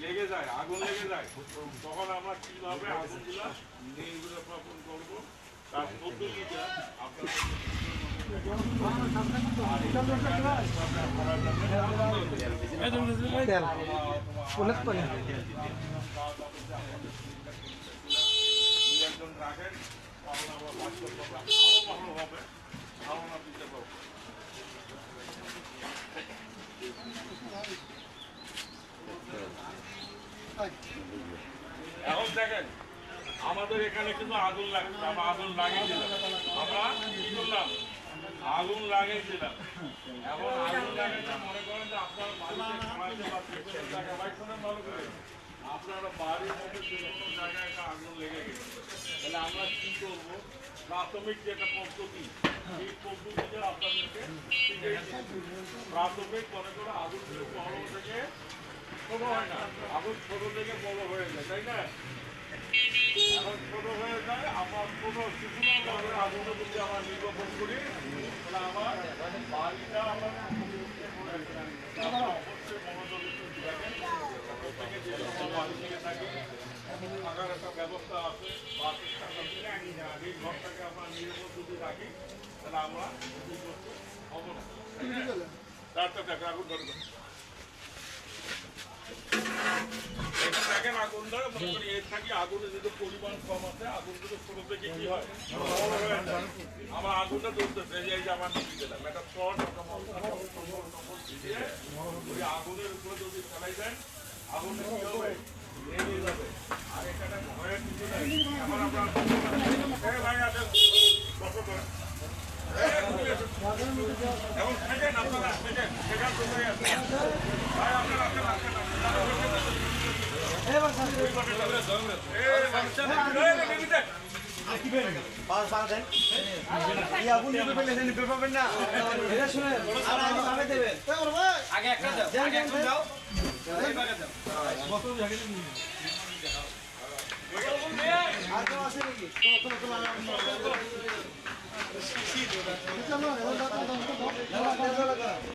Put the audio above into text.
লেগে যায়, আগুন লেগে যায়, তখন আমরা কিভাবে আগুনগুলা নির্বাপন করবো তার পদ্ধতিটা একজন রাখেন, তাহলে আমার বাস্তবতা আরো ভালো হবে, ধারণা দিতে পারবো। এখন দেখেন আমাদের এখানে কিন্তু আগুন লাগছে, আমরা আগুন লাগিয়েছিলাম, আমরা কি করলাম আগুন লাগিয়েছিলাম। এখন আগুন লাগাইতে মনে করেন যে আপনার বাড়িতে ভালো করে আপনারা বাড়ির মধ্যে যে কোনো জায়গায় একটা আগুন লেগে গেছে, তাহলে আমরা কি করবো? প্রাথমিক যে একটা পদ্ধতি, এই পদ্ধতিটা আপনাদেরকে প্রাথমিক মনে করে আগুন বড় থেকে ছোট হয় না, আগুন ছোট থেকে বড় হয়ে যায়, তাই না? এখন ছোট হয়ে যায়, আমার কোনো শুকনোভাবে আগুনে যদি আমরা নির্বাপন করি তাহলে আমার বাড়িটা আমার অবশ্যই মনোযোগী দেখেন প্রত্যেকে যে সময় বাড়ি থেকে থাকে থাকার একটা ব্যবস্থা আছে বা এই ঘরটাকে আমরা নিরাপদ যদি রাখি তাহলে আমরা অবশ্যই চারটা টাকা আগুন ধরবে দেখেন আগুন ধরে মনে করি এর থাকি আগুনের যদি পরিমাণ কম আছে আগুন যদি ছোট থেকে কি হয় আমার আগুনটা ধরতেছে এই যে আমার নিচে গেলাম একটা শর্ট ওই আগুনের উপরে যদি ফেলাই দেন আগুনটা কি হবে লেগে যাবে আর এখানে ভয়ের কিছু নেই। এখন আপনার ভাই আছেন কত করে এখন থাকেন আপনারা থাকেন সেখান কোথায় আছেন ভাই আপনারা আছেন আগে একটা দাও আর